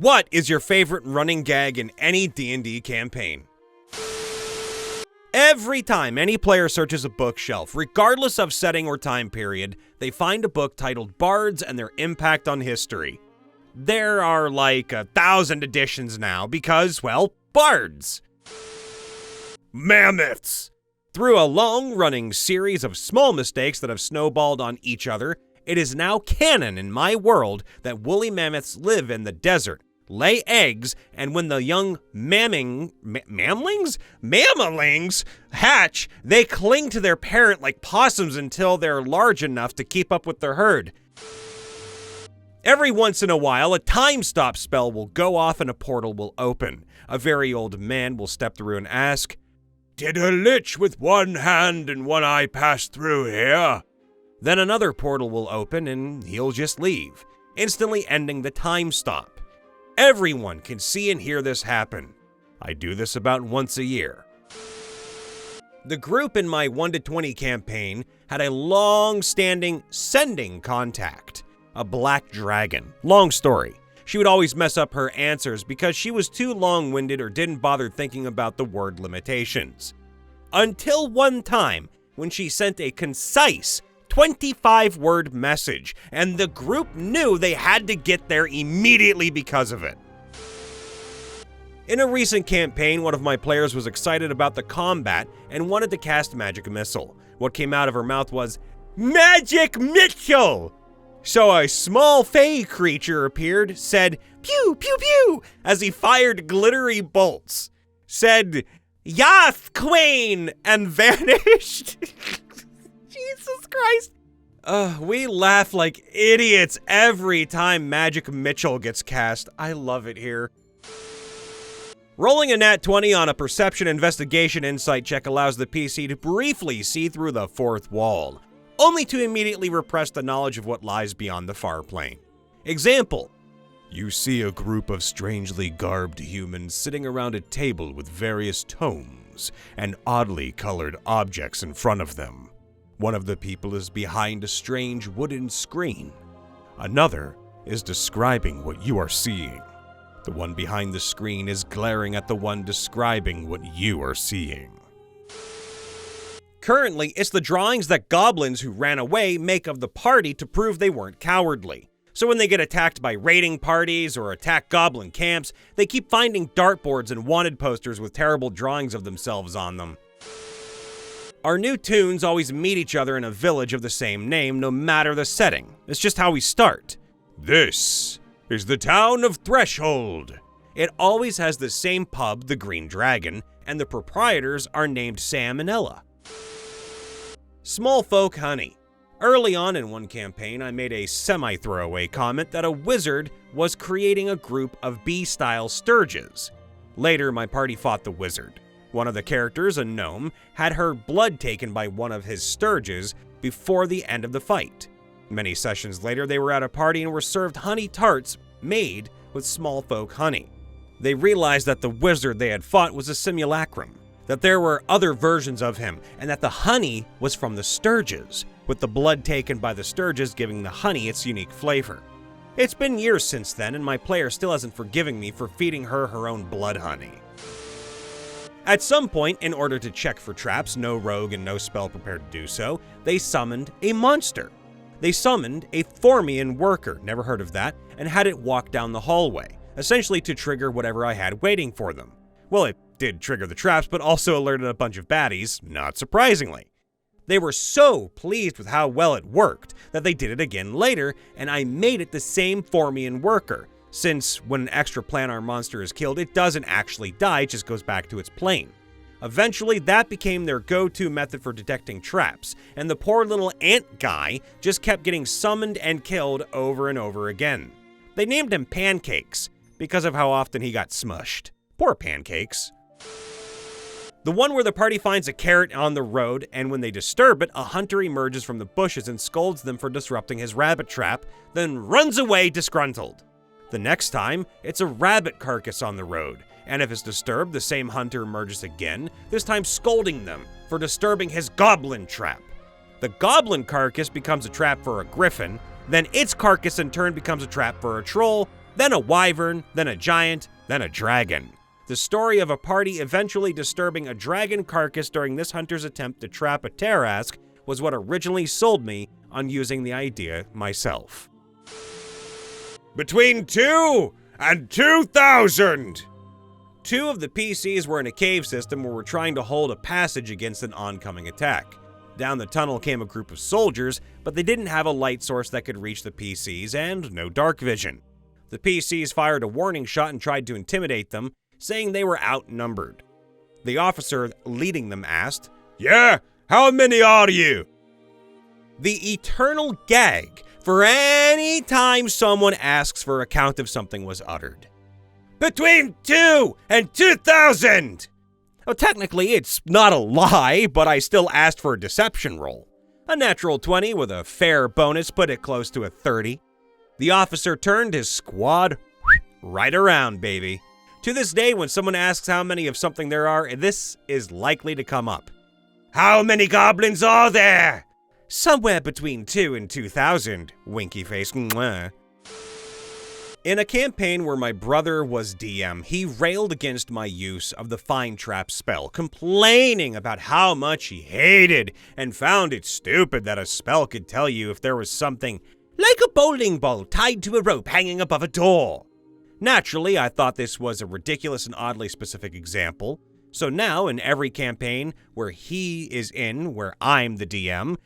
What is your favorite running gag in any D&D campaign? Every time any player searches a bookshelf, regardless of setting or time period, they find a book titled Bards and Their Impact on History. There are like 1,000 editions now because, well, bards. Mammoths! Through a long-running series of small mistakes that have snowballed on each other, it is now canon in my world that woolly mammoths live in the desert, lay eggs, and when the young mammalings hatch, they cling to their parent like possums until they're large enough to keep up with their herd. Every once in a while, a time stop spell will go off and a portal will open. A very old man will step through and ask, "Did a lich with one hand and one eye pass through here?" Then another portal will open and he'll just leave, instantly ending the time stop. Everyone can see and hear this happen. I do this about once a year. The group in my 1 to 20 campaign had a long-standing sending contact, a black dragon. Long story. She would always mess up her answers because she was too long-winded or didn't bother thinking about the word limitations. Until one time when she sent a concise 25-word message, and the group knew they had to get there immediately because of it. In a recent campaign, one of my players was excited about the combat and wanted to cast Magic Missile. What came out of her mouth was, "Magic Missile!" So a small fey creature appeared, said, "Pew, pew, pew," as he fired glittery bolts, said, "Yath, Queen," and vanished. Jesus Christ. We laugh like idiots every time Magic Mitchell gets cast. I love it here. Rolling a nat 20 on a perception investigation insight check allows the PC to briefly see through the fourth wall, only to immediately repress the knowledge of what lies beyond the far plane. Example: you see a group of strangely garbed humans sitting around a table with various tomes and oddly colored objects in front of them. One of the people is behind a strange wooden screen. Another is describing what you are seeing. The one behind the screen is glaring at the one describing what you are seeing. Currently, it's the drawings that goblins who ran away make of the party to prove they weren't cowardly. So when they get attacked by raiding parties or attack goblin camps, they keep finding dartboards and wanted posters with terrible drawings of themselves on them. Our new toons always meet each other in a village of the same name, no matter the setting. It's just how we start. This is the town of Threshold. It always has the same pub, the Green Dragon, and the proprietors are named Sam and Ella. Small folk honey. Early on in one campaign, I made a semi-throwaway comment that a wizard was creating a group of bee-style sturges. Later, my party fought the wizard. One of the characters, a gnome, had her blood taken by one of his sturges before the end of the fight. Many sessions later, they were at a party and were served honey tarts made with small folk honey. They realized that the wizard they had fought was a simulacrum, that there were other versions of him, and that the honey was from the sturges, with the blood taken by the sturges giving the honey its unique flavor. It's been years since then, and my player still hasn't forgiven me for feeding her her own blood honey. At some point, in order to check for traps, no rogue and no spell prepared to do so, they summoned a monster. They summoned a Formian worker, never heard of that, and had it walk down the hallway, essentially to trigger whatever I had waiting for them. Well, it did trigger the traps, but also alerted a bunch of baddies, not surprisingly. They were so pleased with how well it worked that they did it again later, and I made it the same Formian worker, since when an extra planar monster is killed, it doesn't actually die, it just goes back to its plane. Eventually, that became their go-to method for detecting traps, and the poor little ant guy just kept getting summoned and killed over and over again. They named him Pancakes, because of how often he got smushed. Poor Pancakes. The one where the party finds a carrot on the road, and when they disturb it, a hunter emerges from the bushes and scolds them for disrupting his rabbit trap, then runs away disgruntled. The next time, it's a rabbit carcass on the road, and if it's disturbed, the same hunter emerges again, this time scolding them for disturbing his goblin trap. The goblin carcass becomes a trap for a griffin, then its carcass in turn becomes a trap for a troll, then a wyvern, then a giant, then a dragon. The story of a party eventually disturbing a dragon carcass during this hunter's attempt to trap a Tarrasque was what originally sold me on using the idea myself. Between 2 and 2,000! 2 of the PCs were in a cave system where we're trying to hold a passage against an oncoming attack. Down the tunnel came a group of soldiers, but they didn't have a light source that could reach the PCs and no dark vision. The PCs fired a warning shot and tried to intimidate them, saying they were outnumbered. The officer leading them asked, "Yeah, how many are you?" The eternal gag for any time someone asks for a count of something was uttered. Between 2 and 2,000! Well, technically, it's not a lie, but I still asked for a deception roll. A natural 20 with a fair bonus put it close to a 30. The officer turned his squad right around, baby. To this day, when someone asks how many of something there are, this is likely to come up. How many goblins are there? Somewhere between 2 and 2,000, winky face. Mwah. In a campaign where my brother was DM, he railed against my use of the Find Trap spell, complaining about how much he hated and found it stupid that a spell could tell you if there was something like a bowling ball tied to a rope hanging above a door. Naturally, I thought this was a ridiculous and oddly specific example, so now in every campaign where he is in, where I'm the DM,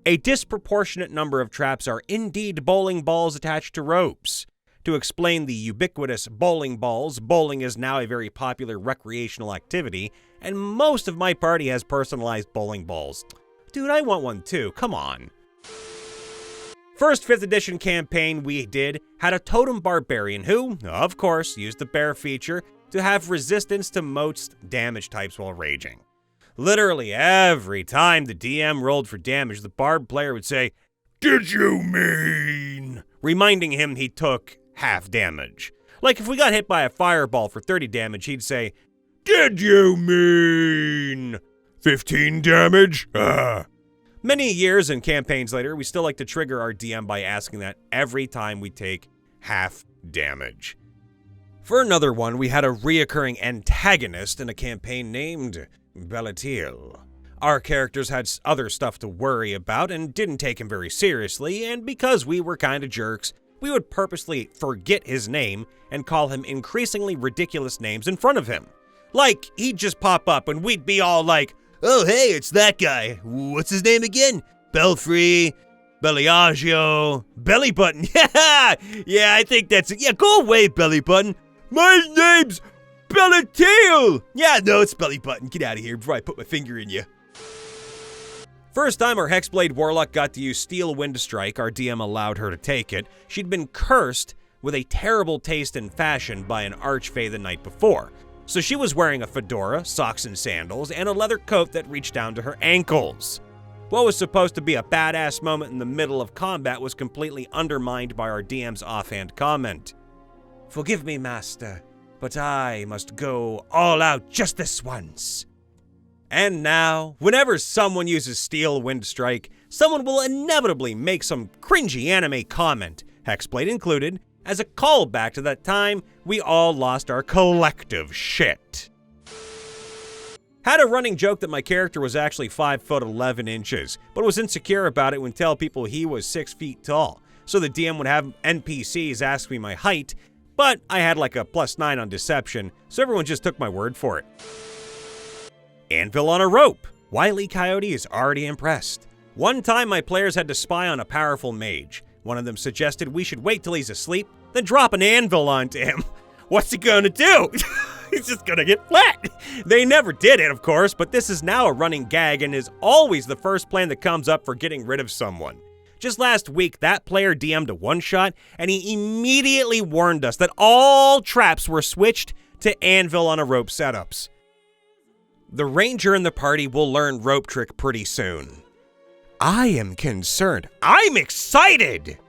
a disproportionate number of traps are indeed bowling balls attached to ropes. To explain the ubiquitous bowling balls, bowling is now a very popular recreational activity, and most of my party has personalized bowling balls. Dude, I want one too, come on. First 5th edition campaign we did had a totem barbarian who, of course, used the bear feature to have resistance to most damage types while raging. Literally every time the DM rolled for damage, the bard player would say, "Did you mean?" reminding him he took half damage. Like if we got hit by a fireball for 30 damage, he'd say, "Did you mean 15 damage? Many years and campaigns later, we still like to trigger our DM by asking that every time we take half damage. For another one, we had a reoccurring antagonist in a campaign named Belatil. Our characters had other stuff to worry about and didn't take him very seriously, and because we were kinda jerks, we would purposely forget his name and call him increasingly ridiculous names in front of him. Like, he'd just pop up and we'd be all like, "Oh hey, it's that guy. What's his name again? Belfry, Beliagio, Belly Button." Yeah, I think that's it. Yeah, go away, Belly Button. My name's Belatil. Yeah, no, it's Belly Button. Get out of here before I put my finger in you. First time our Hexblade Warlock got to use Steel Wind Strike, our DM allowed her to take it. She'd been cursed with a terrible taste in fashion by an Archfey the night before. So she was wearing a fedora, socks and sandals, and a leather coat that reached down to her ankles. What was supposed to be a badass moment in the middle of combat was completely undermined by our DM's offhand comment. "Forgive me, master, but I must go all out just this once." And now, whenever someone uses Steel Wind Strike, someone will inevitably make some cringy anime comment, Hexblade included, as a callback to that time we all lost our collective shit. Had a running joke that my character was actually 5 foot 11 inches, but was insecure about it when tell people he was 6 feet tall. So the DM would have NPCs ask me my height, but I had like a +9 on deception, so everyone just took my word for it. Anvil on a rope. Wile E. Coyote is already impressed. One time my players had to spy on a powerful mage. One of them suggested we should wait till he's asleep, then drop an anvil onto him. What's he gonna do? He's just gonna get flat. They never did it, of course, but this is now a running gag and is always the first plan that comes up for getting rid of someone. Just last week, that player DM'd a one-shot, and he immediately warned us that all traps were switched to anvil on a rope setups. The ranger in the party will learn rope trick pretty soon. I am concerned. I'm excited!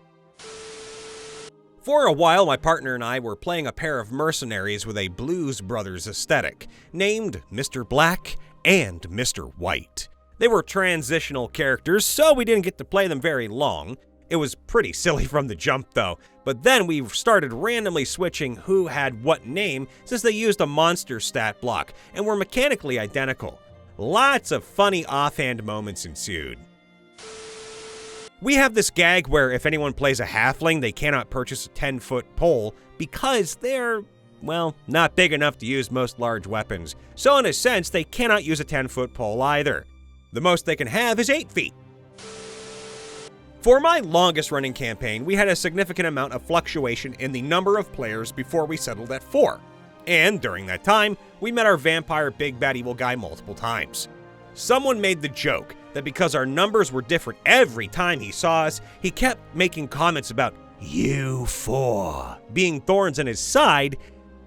For a while, my partner and I were playing a pair of mercenaries with a Blues Brothers aesthetic, named Mr. Black and Mr. White. They were transitional characters, so we didn't get to play them very long, It was pretty silly from the jump though, but then we started randomly switching who had what name since they used a monster stat block and were mechanically identical. Lots of funny offhand moments ensued. We have this gag where if anyone plays a halfling, they cannot purchase a 10-foot pole because they're, well, not big enough to use most large weapons. So in a sense, they cannot use a 10-foot pole either. The most they can have is 8 feet. For my longest running campaign, we had a significant amount of fluctuation in the number of players before we settled at 4. And during that time, we met our vampire big bad evil guy multiple times. Someone made the joke that because our numbers were different every time he saw us, he kept making comments about "you 4" being thorns in his side,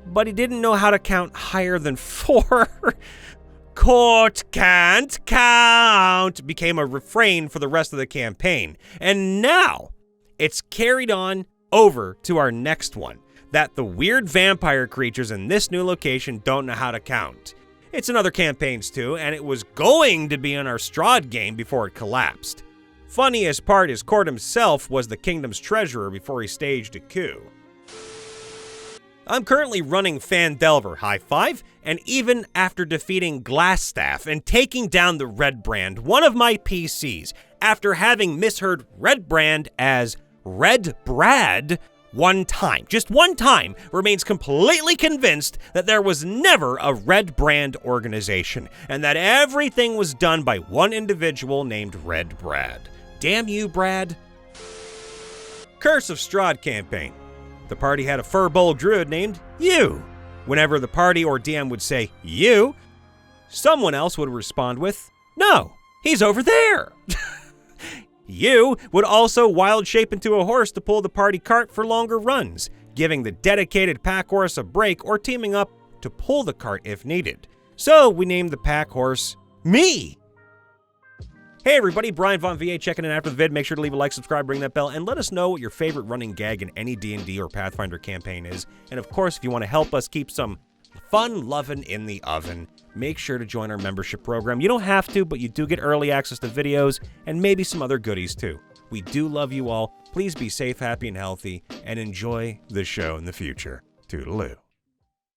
but he didn't know how to count higher than 4. "Court can't count" became a refrain for the rest of the campaign. And now, it's carried on over to our next one, that the weird vampire creatures in this new location don't know how to count. It's in other campaigns too, and it was going to be in our Strahd game before it collapsed. Funniest part is Court himself was the kingdom's treasurer before he staged a coup. I'm currently running Fandelver, high five, and even after defeating Glassstaff and taking down the Red Brand, one of my PCs, after having misheard Red Brand as Red Brad one time, just one time, remains completely convinced that there was never a Red Brand organization, and that everything was done by one individual named Red Brad. Damn you, Brad. Curse of Strahd campaign. The party had a fur-bowl druid named You. Whenever the party or DM would say, "You," someone else would respond with, "No, he's over there." You would also wild shape into a horse to pull the party cart for longer runs, giving the dedicated pack horse a break or teaming up to pull the cart if needed. So we named the pack horse Me. Hey everybody, Brian Von VA checking in after the vid. Make sure to leave a like, subscribe, ring that bell, and let us know what your favorite running gag in any D&D or Pathfinder campaign is. And of course, if you want to help us keep some fun lovin' in the oven, make sure to join our membership program. You don't have to, but you do get early access to videos and maybe some other goodies too. We do love you all. Please be safe, happy, and healthy, and enjoy the show in the future. Toodaloo.